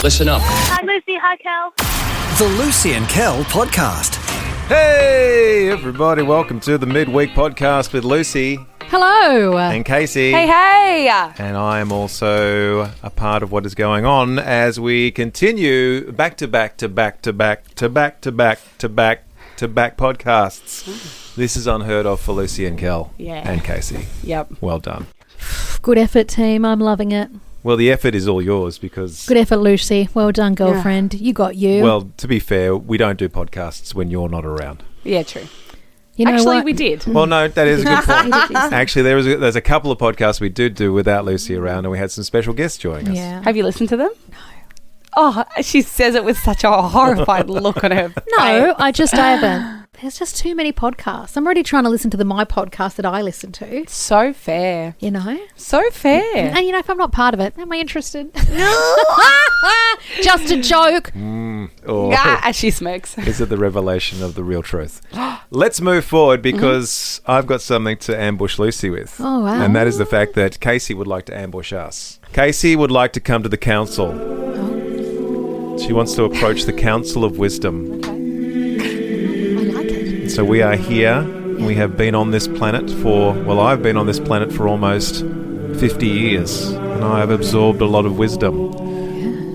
Listen up. Hi, Lucy. Hi, Kel. The Lucy and Kel podcast. Hey, everybody. Welcome to the Midweek Podcast with Lucy. Hello. And Casey. Hey. And I am also a part of what is going on as we continue back to back podcasts. This is unheard of for Lucy and Kel and Casey. Yep. Well done. Good effort, team. I'm loving it. Well, the effort is all yours because... Good effort, Lucy. Well done, girlfriend. You got you. Well, to be fair, we don't do podcasts when you're not around. Yeah, true. You know Actually, what? we did. Well, no, that is a good point. Actually, there's a couple of podcasts we did do without Lucy around, and we had some special guests joining us. Yeah. Have you listened to them? No. Oh, she says it with such a horrified look on her face. No, I haven't. There's just too many podcasts. I'm already trying to listen to my podcast that I listen to. So fair. You know? So fair. And, you know, if I'm not part of it, am I interested? Just a joke. As she smokes. Is it the revelation of the real truth? Let's move forward because I've got something to ambush Lucy with. Oh, wow. And that is the fact that Casey would like to ambush us. Casey would like to come to the council. Oh. She wants to approach the Council of Wisdom. Okay. I like it. So we are here. We have been on this planet I've been on this planet for almost 50 years. And I have absorbed a lot of wisdom. Yeah.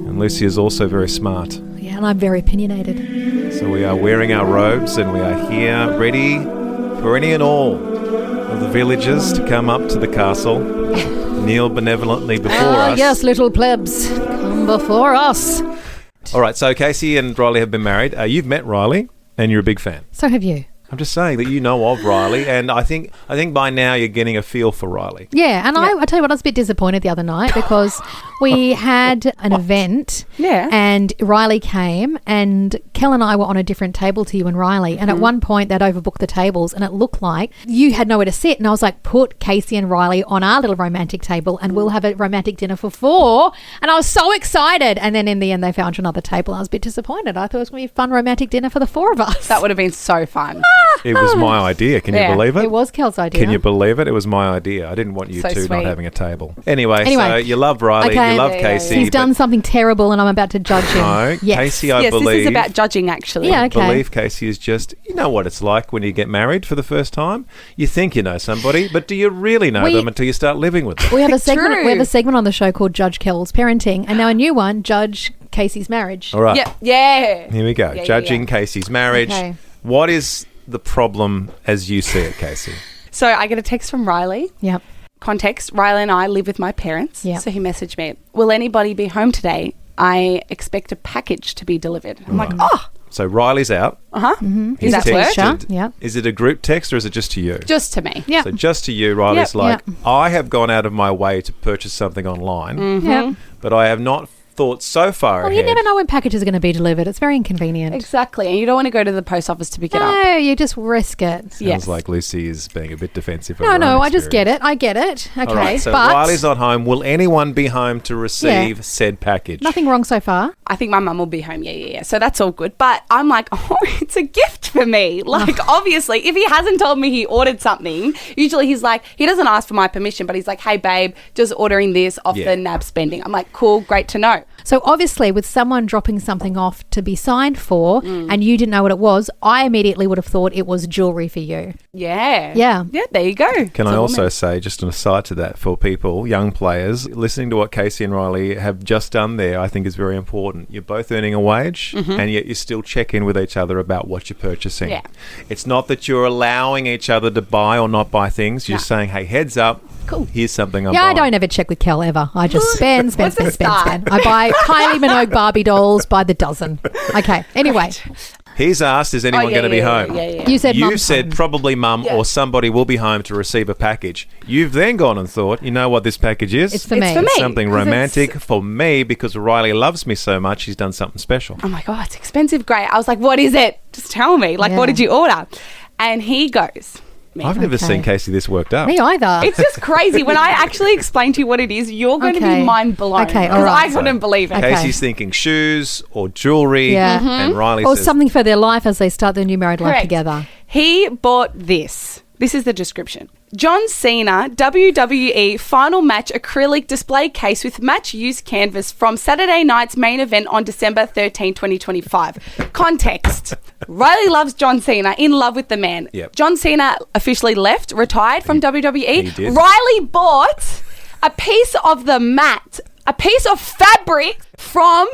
And Lucy is also very smart. Yeah, and I'm very opinionated. So we are wearing our robes and we are here ready for any and all of the villagers to come up to the castle, kneel benevolently before us. Yes, little plebs, come before us. All right, so Casey and Riley have been married. You've met Riley and you're a big fan. So have you. I'm just saying that you know of Riley, and I think by now you're getting a feel for Riley. Yeah, and I tell you what, I was a bit disappointed the other night because we had an event and Riley came and Kel and I were on a different table to you and Riley, and at one point they'd overbooked the tables and it looked like you had nowhere to sit, and I was like, put Casey and Riley on our little romantic table and we'll have a romantic dinner for 4, and I was so excied, and then in the end they found you another table. I was a bit disappointed. I thought it was going to be a fun romantic dinner for the 4 of us. That would have been so fun. It was my idea. Can you believe it? It was Kel's idea. Can you believe it? It was my idea. I didn't want you So two sweet. not having a table. Anyway, so you love Riley, Okay. you love Casey. He's done something terrible and I'm about to judge him. No, Yes. Casey, I Yes, believe... this is about judging, actually. Yeah, okay. I believe Casey is just, you know what it's like when you get married for the first time. You think you know somebody, but do you really know them until you start living with them? We have a segment. True. We have a segment on the show called Judge Kel's Parenting, and now a new one, Judge Casey's Marriage. All right. Yeah. Here we go. Yeah, Judging Casey's marriage. Okay. What is the problem as you see it, Casey? So I get a text from Riley. Yep. Context, Riley and I live with my parents. Yep. So he messaged me, will anybody be home today? I expect a package to be delivered. I'm like, oh. So Riley's out. Uh-huh. He's Does that work? texted. Yep. Is it a group text or is it just to you? Just to me. Yep. So just to you, Riley's like, Yep. I have gone out of my way to purchase something online, Yep. but I have not thought so far Well, ahead. you never know when packages are going to be delivered. It's very inconvenient. Exactly. And you don't want to go to the post office to pick it up. No, you just risk it. Sounds Yes. like Lucy is being a bit defensive. No, I just get it. I get it. Okay, All right, so but Riley's not home. Will anyone be home to receive said package? nothing wrong so far. I think my mum will be home. Yeah. So that's all good. But I'm like, oh, it's a gift for me. Like, obviously, if he hasn't told me he ordered something, usually he's like, he doesn't ask for my permission, but he's like, hey, babe, just ordering this off the NAB spending. I'm like, cool, great to know. So obviously with someone dropping something off to be signed for and you didn't know what it was, I immediately would have thought it was jewellery for you. Yeah. Yeah. Yeah, there you go. Can I also say, just an aside to that, for people, young players, listening to what Casey and Riley have just done there, I think is very important. You're both earning a wage and yet you still check in with each other about what you're purchasing. Yeah. It's not that you're allowing each other to buy or not buy things. You're saying, hey, heads up. Cool. Here's something I'm Yeah, buying. I don't ever check with Kel ever. I just spend. What's the start? I buy Kylie Minogue Barbie dolls by the dozen. Okay, anyway. He's asked, is anyone going to be home? Yeah. You said You mum's said home. probably mum or somebody will be home to receive a package. You've then gone and thought, you know what this package is? It's for me. for me. Something 'cause romantic for me because Riley loves me so much. He's done something special. I'm like, oh, it's expensive. Great. I was like, what is it? Just tell me. Like, Yeah. what did you order? And he goes, I've never seen Casey this worked up. Me either. it's just crazy. When I actually explain to you what it is, you're going to Okay. be mind blown. Okay, all Because right. I couldn't believe it. Okay. Casey's thinking shoes or jewellery, Yeah. and Riley or says, something for their life as they start their new married life Correct. together. He bought this This is the description. John Cena WWE Final Match Acrylic Display Case with Match Use Canvas from Saturday night's main event on December 13, 2025. Context. Riley loves John Cena, in love with the man. Yep. John Cena officially retired from WWE. He did. Riley bought a piece of the mat, a piece of fabric from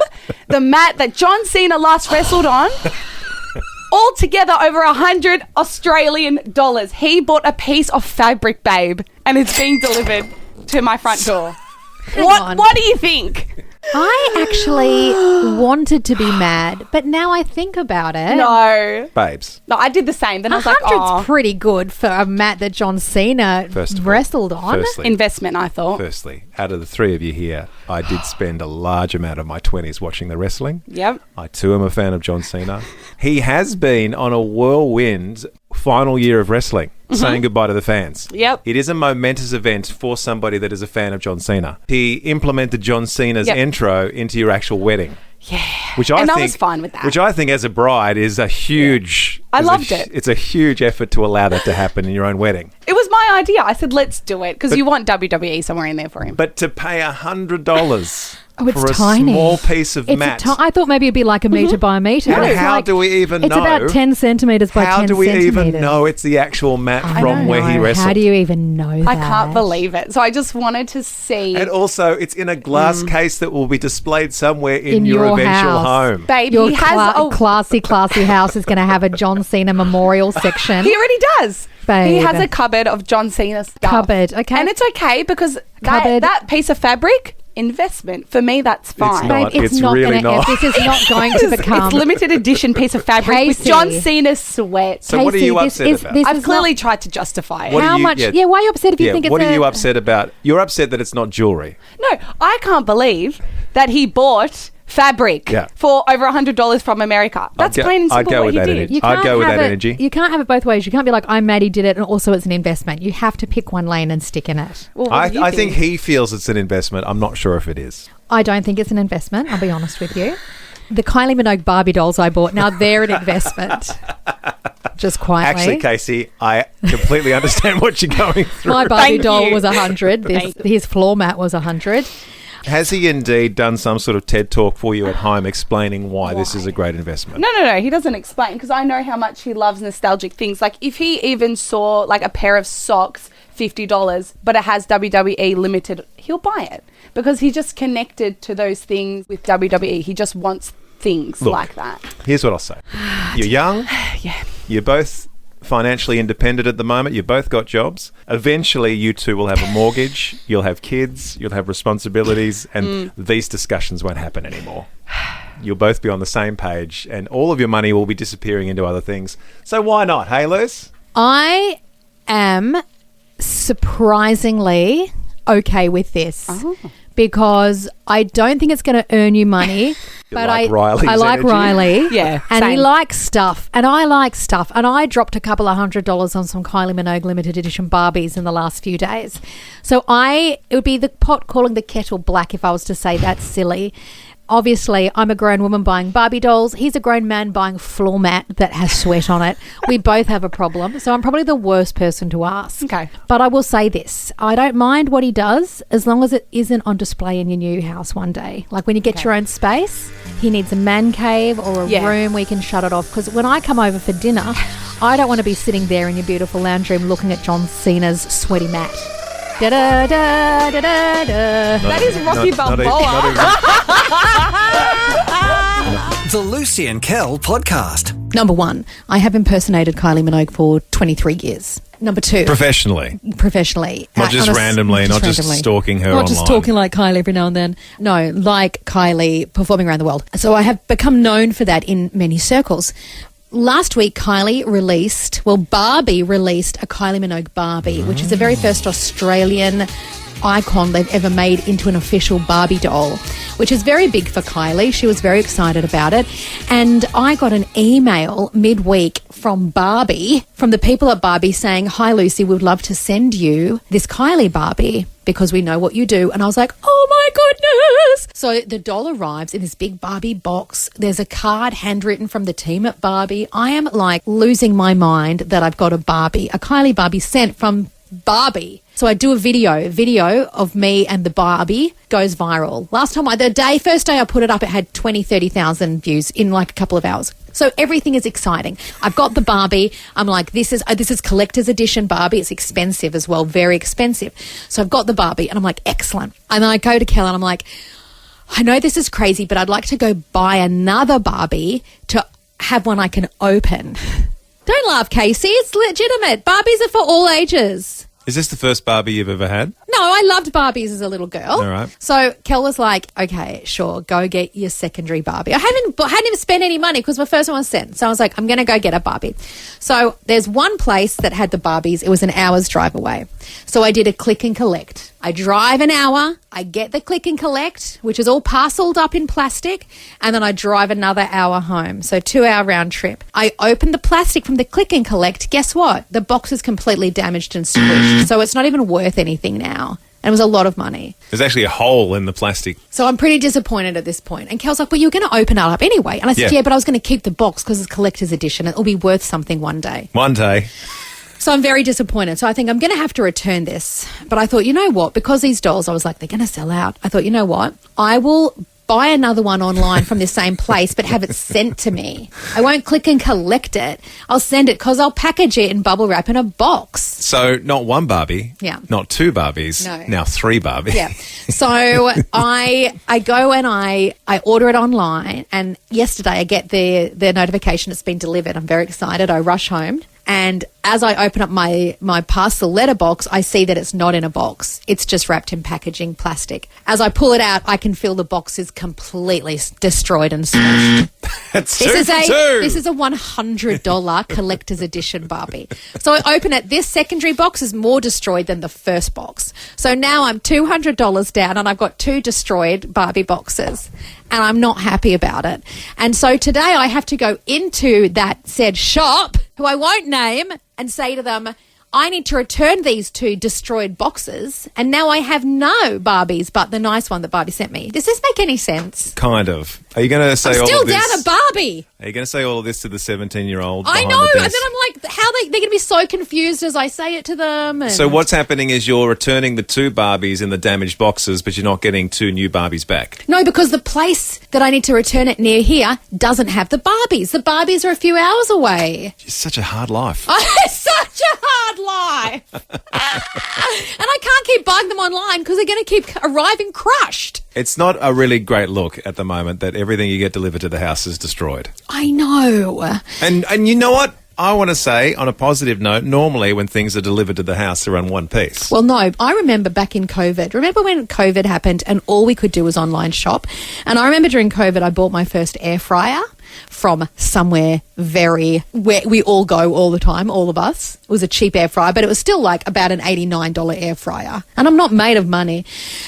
the mat that John Cena last wrestled on. Altogether over $100 Australian. He bought a piece of fabric, babe, and it's being delivered to my front door. What do you think? I actually wanted to be mad, but now I think about it. No. Babes. No, I did the same. Then I was like, 100's pretty good for a mat that John Cena wrestled on. Investment, I thought. Firstly, out of the three of you here, I did spend a large amount of my 20s watching the wrestling. Yep. I too am a fan of John Cena. He has been on a whirlwind final year of wrestling, saying goodbye to the fans. Yep. It is a momentous event for somebody that is a fan of John Cena. He implemented John Cena's intro into your actual wedding. Yeah. Which I think, was fine with that. Which I think as a bride is a huge... I loved it. It's a huge effort to allow that to happen in your own wedding. It was my idea. I said, let's do it, because you want WWE somewhere in there for him. But to pay $100... Oh, it's for a tiny. small piece of mat. I thought maybe it'd be like a metre by a metre. How do we even know? It's about 10 centimetres by 10 How do we centimetres. even know it's the actual mat from where he wrestled? How do you even know that? I can't believe it. So I just wanted to see. And also, it's in a glass case that will be displayed somewhere in your eventual house. home. Babe, Your he has a classy house is going to have a John Cena memorial section. He already does. Babe. He has a cupboard of John Cena stuff. Cupboard, okay. And it's okay because that piece of fabric, investment, for me, that's fine. not. Babe, It's really not. This is not going to become... It's limited edition piece of fabric with Casey. John Cena's sweat. So what are you upset about? I've clearly tried to justify it. What How are you- much... yeah. Yeah, why are you upset if you think it's What are you upset about? You're upset that it's not jewellery. No, I can't believe that he bought fabric for over $100 from America. That's plain and simple what he did. I'd go with that energy. You can't have it both ways. You can't be like, I'm Maddie did it, and also it's an investment. You have to pick one lane and stick in it. Well, I think he feels it's an investment. I'm not sure if it is. I don't think it's an investment, I'll be honest with you. The Kylie Minogue Barbie dolls I bought, now they're an investment. Just quietly. Actually, Casey, I completely understand what you're going through. My Barbie doll was 100. His floor mat was 100. Has he indeed done some sort of TED talk for you at home explaining why this is a great investment? No. He doesn't explain because I know how much he loves nostalgic things. Like if he even saw like a pair of socks, $50, but it has WWE limited, he'll buy it because he just connected to those things with WWE. He just wants things like that. Here's what I'll say. You're young. Yeah. You're both financially independent at the moment. You've both got jobs. Eventually, you two will have a mortgage. You'll have kids. You'll have responsibilities. And these discussions won't happen anymore. You'll both be on the same page and all of your money will be disappearing into other things. So why not? Hey, Luce? I am surprisingly okay with this. Because I don't think it's going to earn you money. But like Riley's I like energy. Riley. Yeah, and he same. likes stuff. And I like stuff. And I dropped a couple of $100 on some Kylie Minogue limited edition Barbies in the last few days. So it would be the pot calling the kettle black if I was to say that's silly. Obviously, I'm a grown woman buying Barbie dolls. He's a grown man buying floor mat that has sweat on it. We both have a problem. So I'm probably the worst person to ask. Okay. But I will say this. I don't mind what he does as long as it isn't on display in your new house one day. Like when you get your own space, he needs a man cave or a room where you can shut it off. Because when I come over for dinner, I don't want to be sitting there in your beautiful lounge room looking at John Cena's sweaty mat. Da-da-da-da-da-da. That is Rocky Balboa. The Lucy and Kel podcast. Number one, I have impersonated Kylie Minogue for 23 years. Number two, Professionally. Not just randomly, not just stalking her Not online. just talking like Kylie every now and then. No, like Kylie performing around the world. So I have become known for that in many circles. Last week, Barbie released a Kylie Minogue Barbie, which is the very first Australian icon they've ever made into an official Barbie doll, which is very big for Kylie. She was very excited about it. And I got an email midweek from the people at Barbie saying, "Hi, Lucy, we'd love to send you this Kylie Barbie." because we know what you do. And I was like, oh my goodness. So the doll arrives in this big Barbie box. There's a card handwritten from the team at Barbie. I am like losing my mind that I've got a Kylie Barbie sent from Barbie. So I do a video of me and the Barbie goes viral. First day I put it up, it had 30,000 views in like a couple of hours. So everything is exciting. I've got the Barbie. I'm like, this is collector's edition Barbie. It's expensive as well, very expensive. So I've got the Barbie and I'm like, excellent. And then I go to Kel and I'm like, I know this is crazy, but I'd like to go buy another Barbie to have one I can open. Don't laugh, Casey. It's legitimate. Barbies are for all ages. Is this the first Barbie you've ever had? No, I loved Barbies as a little girl. All right. So Kel was like, okay, sure, go get your secondary Barbie. I hadn't even spent any money because my first one was sent. So I was like, I'm going to go get a Barbie. So there's one place that had the Barbies. It was an hour's drive away. So I did a click and collect. I drive an hour, I get the click and collect, which is all parceled up in plastic, and then I drive another hour home. So 2-hour round trip. I open the plastic from the click and collect. Guess what? The box is completely damaged and squished. So it's not even worth anything now. And it was a lot of money. There's actually a hole in the plastic. So I'm pretty disappointed at this point. And Kel's like, well, you're going to open it up anyway. And I said, yeah, but I was going to keep the box because it's collector's edition. It'll be worth something one day. One day. So I'm very disappointed. So I think I'm going to have to return this. But I thought, you know what? Because these dolls, I was like, they're going to sell out. I thought, you know what? I will buy another one online from the same place but have it sent to me. I won't click and collect it. I'll send it because I'll package it in bubble wrap in a box. So not one Barbie. Yeah. Not two Barbies. No. Now 3 Barbies. Yeah. So I go and I order it online, and yesterday I get the notification it's been delivered. I'm very excited. I rush home. And as I open up my parcel letterbox, I see that it's not in a box. It's just wrapped in packaging plastic. As I pull it out, I can feel the box is completely destroyed and smashed. That's This is a $100 collector's edition Barbie. So I open it. This secondary box is more destroyed than the first box. So now I'm $200 down and I've got 2 destroyed Barbie boxes. And I'm not happy about it. And so today I have to go into that said shop, who I won't name, and say to them, I need to return these 2 destroyed boxes, and now I have no Barbies but the nice one that Barbie sent me. Does this make any sense? Kind of. Are you going to say I'm all still of this? down a Barbie. Are you going to say all of this to the 17-year-old? I know, and then I'm like, how they're going to be so confused as I say it to them. And so what's happening is you're returning the 2 Barbies in the damaged boxes, but you're not getting 2 new Barbies back. No, because the place that I need to return it near here doesn't have the Barbies. The Barbies are a few hours away. It's such a hard life. It's such a hard life. And I can't keep buying them online because they're going to keep arriving crushed. It's not a really great look at the moment that everything you get delivered to the house is destroyed. I know. And you know what? I want to say, on a positive note, normally when things are delivered to the house, they're in one piece. Well, no. I remember back in COVID. Remember when COVID happened and all we could do was online shop? And I remember during COVID, I bought my first air fryer from somewhere where we all go all the time, all of us. It was a cheap air fryer, but it was still like about an $89 air fryer. And I'm not made of money.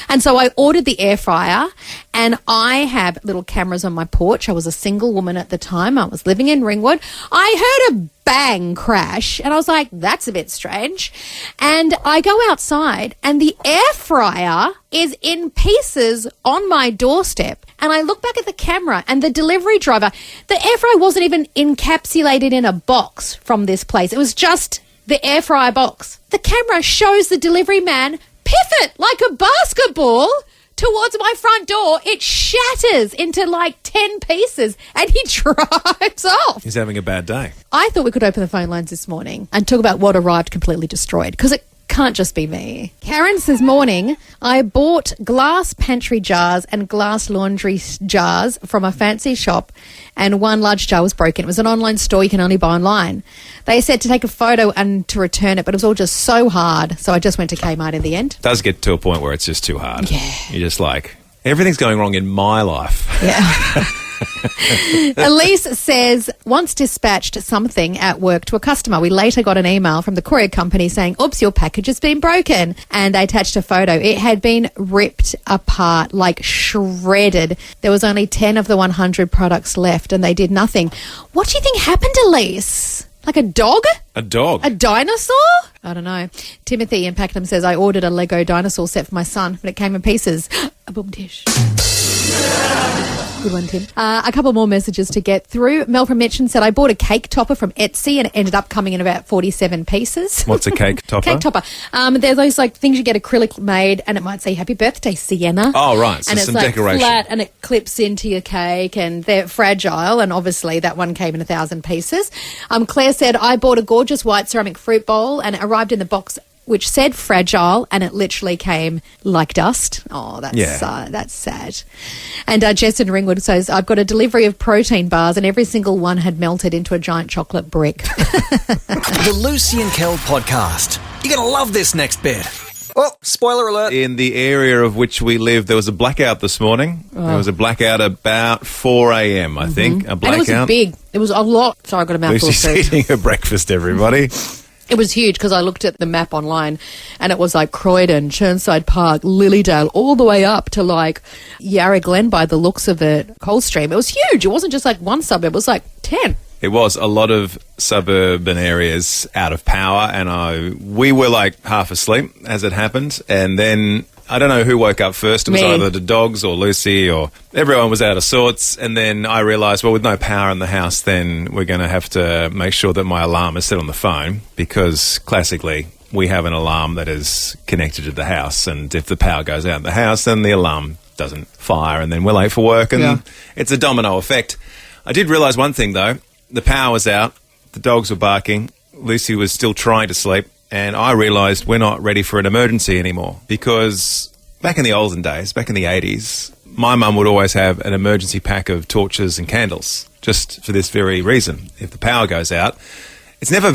And so I ordered the air fryer, and I have little cameras on my porch. I was a single woman at the time. I was living in Ringwood. I heard a bang crash, and I was like, that's a bit strange. And I go outside, and the air fryer is in pieces on my doorstep. And I look back at the camera, and the delivery driver, the air fryer wasn't even encapsulated in a box from this place. It was just the air fryer box. The camera shows the delivery man pivot like a basketball towards my front door. It shatters into like 10 pieces and he drives off. He's having a bad day. I thought we could open the phone lines this morning and talk about what arrived completely destroyed, because it can't just be me. Karen says, morning, I bought glass pantry jars and glass laundry jars from a fancy shop, and one large jar was broken. It was an online store you can only buy online. They said to take a photo and to return it, but it was all just so hard. So I just went to Kmart in the end. It does get to a point where it's just too hard. Yeah. You're just like, everything's going wrong in my life. Yeah. Elise says, once dispatched something at work to a customer. We later got an email from the courier company saying, oops, your package has been broken. And I attached a photo. It had been ripped apart, like shredded. There was only 10 of the 100 products left and they did nothing. What do you think happened, Elise? Like a dog? A dog. A dinosaur? I don't know. Timothy in Pakenham says, I ordered a Lego dinosaur set for my son, but it came in pieces. A boom dish. Good one, Tim. A couple more messages to get through. Mel from Mitchin said, I bought a cake topper from Etsy and it ended up coming in about 47 pieces. What's a cake topper? Cake topper. There's those like things you get acrylic made and it might say Happy Birthday, Sienna. Oh, right. So and some it's like decoration. flat and it clips into your cake and they're fragile and obviously that one came in 1,000 pieces. Claire said, I bought a gorgeous white ceramic fruit bowl and it arrived in the box which said fragile, and it literally came like dust. Oh, that's sad. And Jess in Ringwood says, I've got a delivery of protein bars and every single one had melted into a giant chocolate brick. The Lucy and Kel podcast. You're going to love this next bit. Oh, spoiler alert. In the area of which we live, there was a blackout this morning. Oh. There was a blackout about 4 a.m., I think. A blackout. And it was a lot. Sorry, I got a mouthful of food. Lucy's eating her breakfast, everybody. It was huge because I looked at the map online and it was like Croydon, Churnside Park, Lilydale, all the way up to like Yarra Glen by the looks of it, Coldstream. It was huge. It wasn't just like one suburb. It was like 10. It was a lot of suburban areas out of power and we were like half asleep as it happened. And then I don't know who woke up first. It was either the dogs or Lucy or everyone was out of sorts. And then I realised, well, with no power in the house, then we're going to have to make sure that my alarm is set on the phone because classically we have an alarm that is connected to the house. And if the power goes out in the house, then the alarm doesn't fire and then we're late for work. And it's a domino effect. I did realise one thing, though. The power was out. The dogs were barking. Lucy was still trying to sleep. And I realised we're not ready for an emergency anymore because back in the olden days, back in the 80s, my mum would always have an emergency pack of torches and candles just for this very reason. If the power goes out, it's never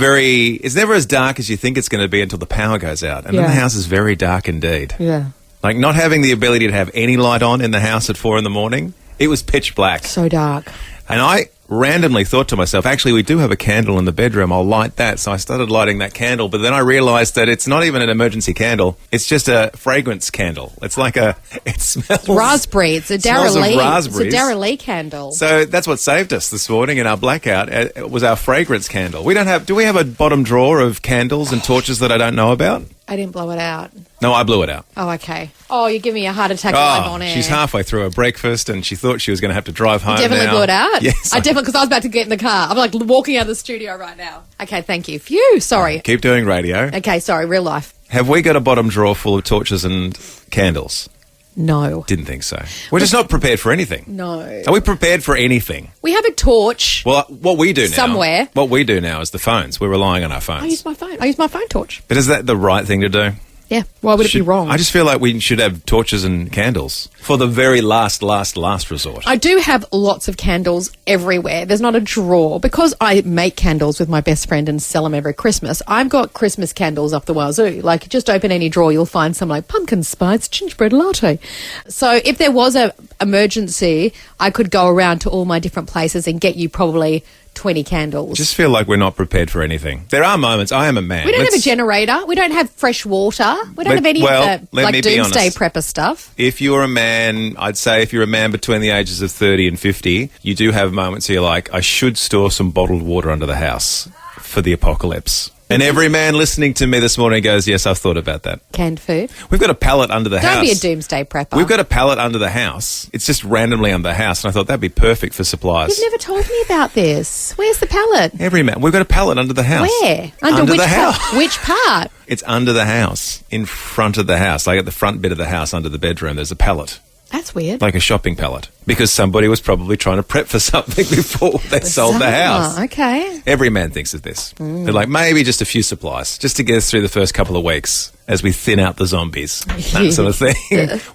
as dark as you think it's going to be until the power goes out. And then the house is very dark indeed. Yeah. Like not having the ability to have any light on in the house at 4 a.m, it was pitch black. So dark. And I randomly thought to myself, actually, we do have a candle in the bedroom. I'll light that. So I started lighting that candle. But then I realised that it's not even an emergency candle. It's just a fragrance candle. It smells... Raspberry. It's a Dara Lee. Raspberries. It's a Dara Lee candle. So that's what saved us this morning in our blackout. It was our fragrance candle. Do we have a bottom drawer of candles and torches that I don't know about? I didn't blow it out. No, I blew it out. Oh, okay. Oh, you're giving me a heart attack live on air. She's halfway through her breakfast and she thought she was going to have to drive home. You definitely blew it out? Yes. Because I was about to get in the car. I'm like walking out of the studio right now. Okay, thank you. Phew, sorry. Keep doing radio. Okay, sorry, real life. Have we got a bottom drawer full of torches and candles? No. Didn't think so. We're just not prepared for anything. No. Are we prepared for anything? We have a torch. Well, what we do now... somewhere. What we do now is the phones. We're relying on our phones. I use my phone. I use my phone torch. But is that the right thing to do? Yeah. Why would it be wrong? I just feel like we should have torches and candles for the very last resort. I do have lots of candles everywhere. There's not a drawer. Because I make candles with my best friend and sell them every Christmas, I've got Christmas candles up the wazoo. Like, just open any drawer, you'll find some like pumpkin spice gingerbread latte. So if there was an emergency, I could go around to all my different places and get you probably 20 candles. Just feel like we're not prepared for anything. There are moments. I am a man. We don't have a generator. We don't have fresh water. We don't have any of the like doomsday prepper stuff. If you're a man, I'd say if you're a man between the ages of 30 and 50, you do have moments where you're like, I should store some bottled water under the house for the apocalypse. And every man listening to me this morning goes, yes, I've thought about that. Canned food. We've got a pallet under the house. Don't be a doomsday prepper. We've got a pallet under the house. It's just randomly under the house. And I thought that'd be perfect for supplies. You've never told me about this. Where's the pallet? Every man. We've got a pallet under the house. Where? Under which the house. Which part? It's under the house, in front of the house. Like at the front bit of the house under the bedroom, there's a pallet. That's weird. Like a shopping pallet. Because somebody was probably trying to prep for something before they sold the house. Okay. Every man thinks of this. They're like, maybe just a few supplies, just to get us through the first couple of weeks as we thin out the zombies. That sort of thing.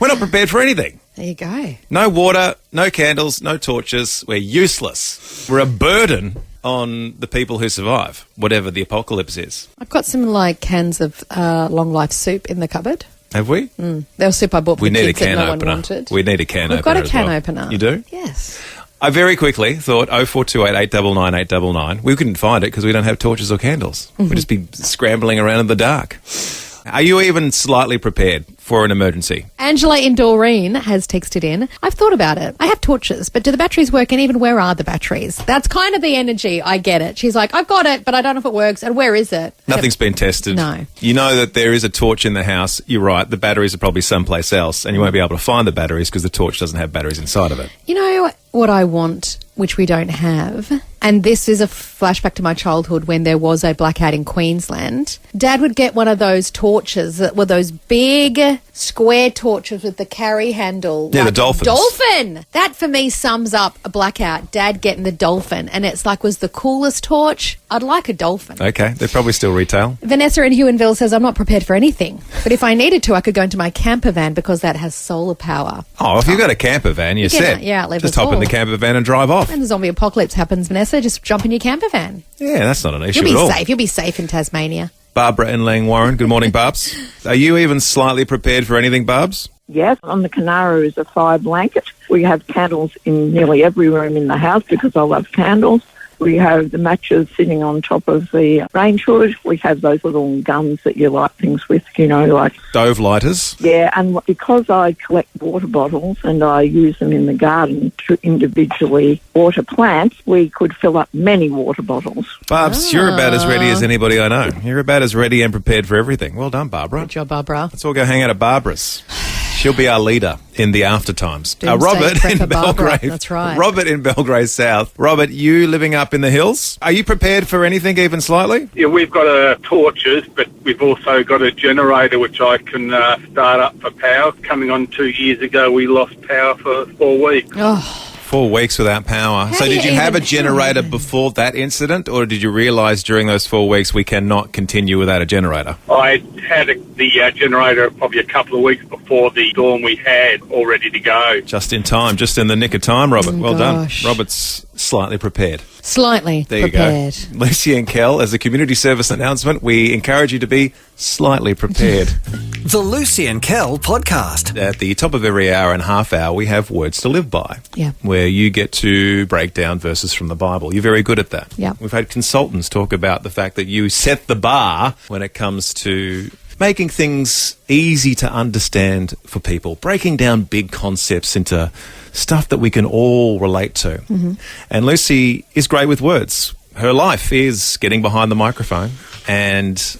We're not prepared for anything. There you go. No water, no candles, no torches. We're useless. We're a burden on the people who survive, whatever the apocalypse is. I've got some like cans of long life soup in the cupboard. Have we? There was soup I bought for the kids that no one wanted. We need a can opener. We've got a can well. opener. You do? Yes. I very quickly thought 0428 899 899. We couldn't find it because we don't have torches or candles. We'd just be scrambling around in the dark. Are you even slightly prepared for an emergency? Angela in Doreen has texted in. I've thought about it. I have torches, but do the batteries work? And even where are the batteries? That's kind of the energy. I get it. She's like, I've got it, but I don't know if it works. And where is it? Nothing's been tested. No. You know that there is a torch in the house. You're right. The batteries are probably someplace else, and you won't be able to find the batteries because the torch doesn't have batteries inside of it. You know what I want, which we don't have, and this is a flashback to my childhood when there was a blackout in Queensland. Dad would get one of those torches that were those big square torches with the carry handle. Yeah, the dolphins. Dolphin! That for me sums up a blackout. Dad getting the dolphin, and it's like was the coolest torch. I'd like a dolphin. Okay, they're probably still retail. Vanessa in Huonville says, I'm not prepared for anything, but if I needed to, I could go into my camper van because that has solar power. Oh, if you've got a camper van, you're set. Just hop in the camper van and drive off. And the zombie apocalypse happens, Vanessa, just jump in your camper van. Yeah, that's not an issue You'll be at all. safe. You'll be safe in Tasmania. Barbara in Langwarren. Good morning, Barbs. Are you even slightly prepared for anything, Barbs? Yes, on the Canara is a fire blanket. We have candles in nearly every room in the house because I love candles. We have the matches sitting on top of the range hood. We have those little guns that you light things with, you know, like... Stove lighters? Yeah, and because I collect water bottles and I use them in the garden to individually water plants, we could fill up many water bottles. Barbs, you're about as ready as anybody I know. You're about as ready and prepared for everything. Well done, Barbara. Good job, Barbara. Let's all go hang out at Barbara's. She'll be our leader in the after times. Robert in Belgrave. That's right. Robert in Belgrave South. Robert, you living up in the hills? Are you prepared for anything even slightly? Yeah, we've got torches, but we've also got a generator which I can start up for power. Coming on 2 years ago, we lost power for 4 weeks. Oh. 4 weeks without power. So did you have a generator before that incident, or did you realise during those 4 weeks we cannot continue without a generator? I had the generator probably a couple of weeks before the storm we had, all ready to go. Just in time, just in the nick of time, Robert. Oh, well gosh. done. Robert's slightly prepared. Slightly there prepared. You go. Lucy and Kel, as a community service announcement, we encourage you to be slightly prepared. The Lucy and Kel podcast. At the top of every hour and half hour, we have words to live by. Yeah. Where you get to break down verses from the Bible. You're very good at that. Yeah. We've had consultants talk about the fact that you set the bar when it comes to making things easy to understand for people, breaking down big concepts into stuff that we can all relate to. Mm-hmm. And Lucy is great with words. Her life is getting behind the microphone and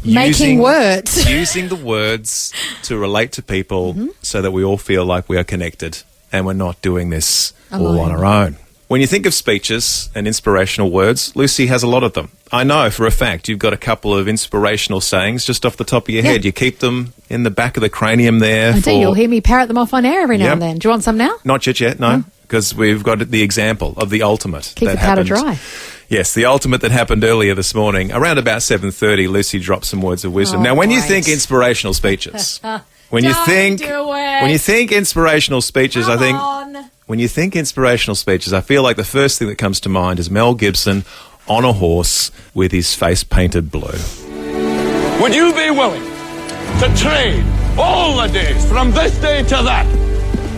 making words. Using the words to relate to people so that we all feel like we are connected and we're not doing this all on our own. When you think of speeches and inspirational words, Lucy has a lot of them. I know for a fact you've got a couple of inspirational sayings just off the top of your head. You keep them in the back of the cranium there. I do. You'll hear me parrot them off on air every now and then. Do you want some now? Not yet, no. Because we've got the example of the ultimate. Keep the powder dry. Yes, the ultimate that happened earlier this morning. Around about 7:30, Lucy dropped some words of wisdom. Now, when you think inspirational speeches... When you think inspirational speeches, when you think inspirational speeches, I feel like the first thing that comes to mind is Mel Gibson on a horse with his face painted blue. Would you be willing to trade all the days from this day to that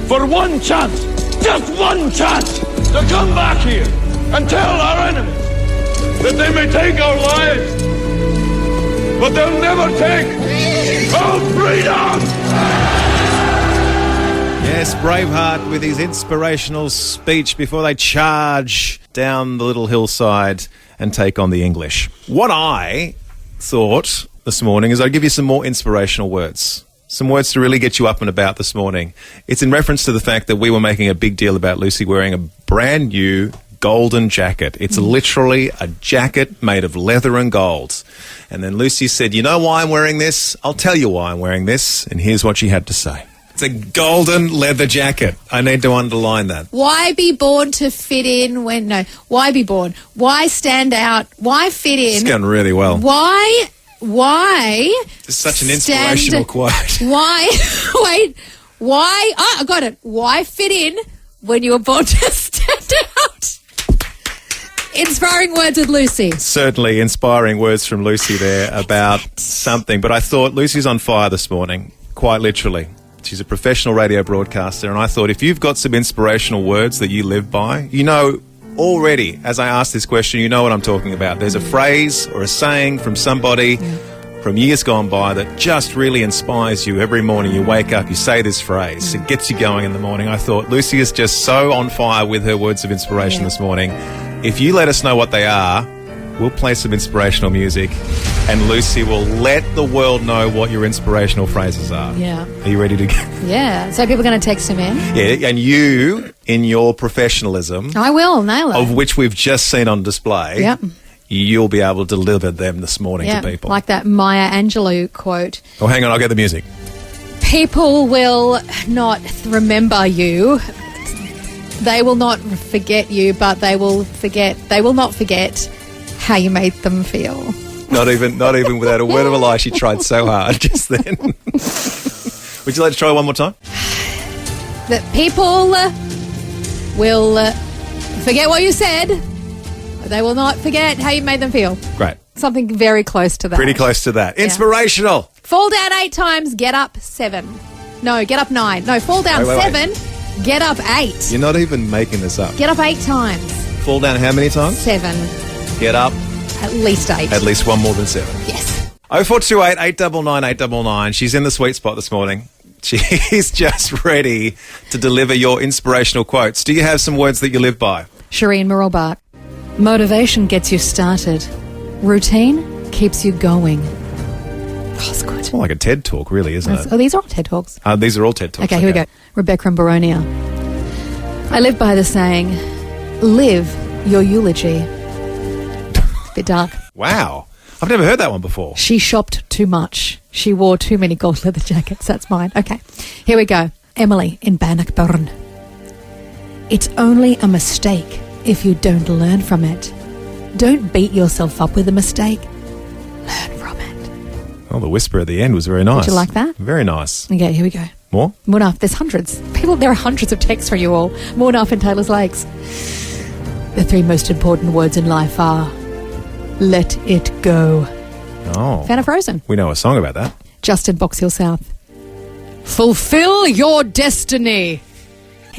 for one chance, just one chance, to come back here and tell our enemies that they may take our lives, but they'll never take our freedom? Yes, Braveheart with his inspirational speech before they charge down the little hillside and take on the English. What I thought this morning is I'd give you some more inspirational words. Some words to really get you up and about this morning. It's in reference to the fact that we were making a big deal about Lucy wearing a brand new golden jacket. It's literally a jacket made of leather and gold. And then Lucy said, you know why I'm wearing this? I'll tell you why I'm wearing this. And here's what she had to say. It's a golden leather jacket. I need to underline that. Why be born to fit in when... No, why be born? Why stand out? Why fit in? It's going really well. Why... It's such an inspirational quote. Why... Wait. Why... Oh, I got it. Why fit in when you were born to stand out? Inspiring words with Lucy. Certainly inspiring words from Lucy there about something. But I thought Lucy's on fire this morning, quite literally. She's a professional radio broadcaster, and I thought if you've got some inspirational words that you live by, you know already, as I ask this question, you know what I'm talking about. There's a phrase or a saying from somebody from years gone by that just really inspires you every morning? You wake up, you say this phrase, it gets you going in the morning. I thought Lucy is just so on fire with her words of inspiration this morning. If you let us know what they are, we'll play some inspirational music and Lucy will let the world know what your inspirational phrases are. Yeah. Are you ready to go? Yeah. So people are going to text him in? Yeah, and you, in your professionalism, I will nail it. of which we've just seen on display, Yep. you'll be able to deliver them this morning to people. Like that Maya Angelou quote. Oh, hang on, I'll get the music. People will not remember you. They will not forget you, but they will not forget how you made them feel. Not even without a word of a lie, she tried so hard just then. Would you like to try one more time? That people will forget what you said, but they will not forget how you made them feel. Great. Something very close to that. Pretty close to that. Yeah. Inspirational. Fall down 8 times, get up 7. No, get up 9. No, fall down Wait. 7, get up 8. You're not even making this up. Get up 8 times. Fall down how many times? 7. Get up. At least 8. At least one more than 7. Yes. 0428 899 899. She's in the sweet spot this morning. She's just ready to deliver your inspirational quotes. Do you have some words that you live by? Shireen Muralbach. Motivation gets you started. Routine keeps you going. Oh, that's good. It's more like a TED Talk, really, isn't it? Oh, these are all TED Talks. These are all TED Talks. Okay, here we go. Rebecca and Baronia. I live by the saying, live your eulogy. A bit dark. Wow. I've never heard that one before. She shopped too much. She wore too many gold leather jackets. That's mine. Okay, here we go. Emily in Bannockburn. It's only a mistake if you don't learn from it. Don't beat yourself up with a mistake. Learn from it. Oh, the whisper at the end was very nice. Did you like that? Very nice. Okay, here we go. More? Munaf, there's hundreds. There are hundreds of texts from you all. Munaf in Taylor's Lakes. The 3 most important words in life are, let it go. Oh. Fan of Frozen. We know a song about that. Justin Box Hill South. Fulfill your destiny.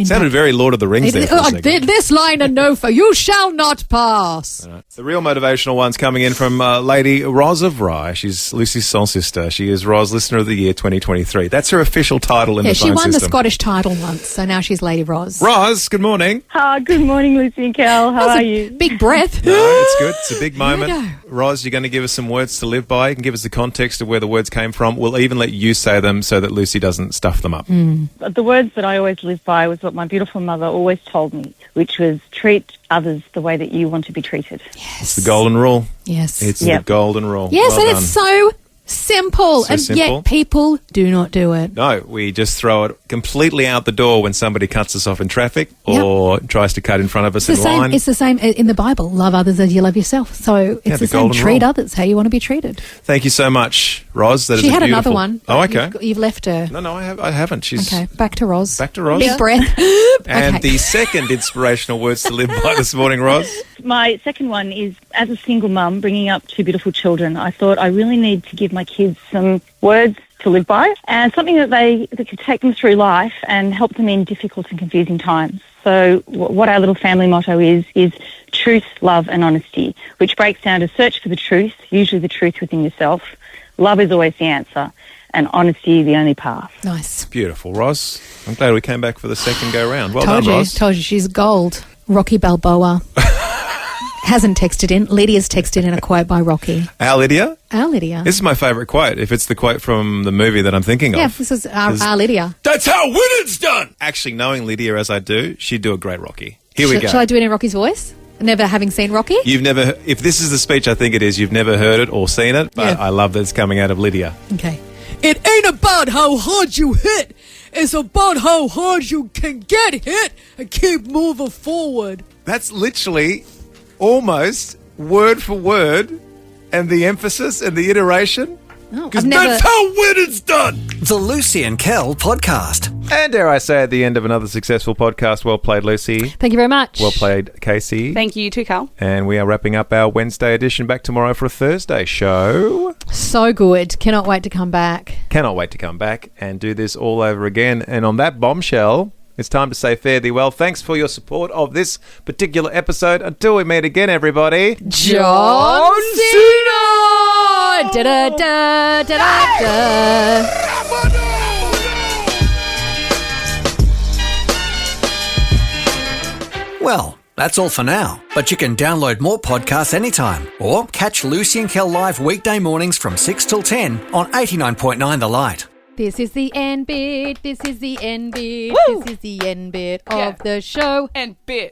Sounded very Lord of the Rings there for a second. This line a no for you shall not pass. The real motivational one's coming in from Lady Roz of Rye. She's Lucy's soul sister. She is Roz Listener of the Year 2023. That's her official title in the phone system. She won the Scottish title once, so now she's Lady Roz. Roz, good morning. Good morning, Lucy and Kel. How are you? Big breath. No, it's good. It's a big moment. Roz, you're going to give us some words to live by. You can give us the context of where the words came from. We'll even let you say them so that Lucy doesn't stuff them up. The words that I always live by was what my beautiful mother always told me, which was treat others the way that you want to be treated. Yes. It's the golden rule. Yes. It's the golden rule. Yes, well and done. it's so simple. So and simple. Yet people do not do it. No, we just throw it completely out the door when somebody cuts us off in traffic or tries to cut in front of us in line. It's the same in the Bible. Love others as you love yourself. So it's the same. Treat rule. others how you want to be treated. Thank you so much, Roz. That she is had beautiful. another one. Oh, okay. You've left her. No, I haven't. She's okay. Back to Roz. Back to Roz. Big breath. And okay. the second inspirational words to live by this morning, Roz. My second one is, as a single mum bringing up 2 beautiful children, I thought I really need to give my kids some words to live by and something that could take them through life and help them in difficult and confusing times. So what our little family motto is truth, love and honesty, which breaks down to search for the truth, usually the truth within yourself. Love is always the answer and honesty the only path. Nice. Beautiful, Roz. I'm glad we came back for the second go round. Well Told done, you, Roz. Told you she's gold. Rocky Balboa. Hasn't texted in. Lydia's texted in a quote by Rocky. Our Lydia? Our Lydia. This is my favourite quote, if it's the quote from the movie that I'm thinking of. Yeah, this is our Lydia. That's how winning's done! Actually, knowing Lydia as I do, she'd do a great Rocky. Here we go. Shall I do it in Rocky's voice? Never having seen Rocky? You've never... If this is the speech I think it is, you've never heard it or seen it, but I love that it's coming out of Lydia. Okay. It ain't about how hard you hit. It's about how hard you can get hit and keep moving forward. That's literally almost word for word, and the emphasis and the iteration. Because that's how winning's done. The Lucy and Kel podcast. And dare I say, at the end of another successful podcast, well played, Lucy. Thank you very much. Well played, Casey. Thank you too, Kel. And we are wrapping up our Wednesday edition. Back tomorrow for a Thursday show. So good. Cannot wait to come back. Cannot wait to come back and do this all over again. And on that bombshell, it's time to say fare thee well. Thanks for your support of this particular episode. Until we meet again, everybody. John Cena! Well, that's all for now, but you can download more podcasts anytime or catch Lucy and Kel live weekday mornings from 6 till 10 on 89.9 The Light. This is the end bit. This is the end bit. Woo! This is the end bit of the show. And bit.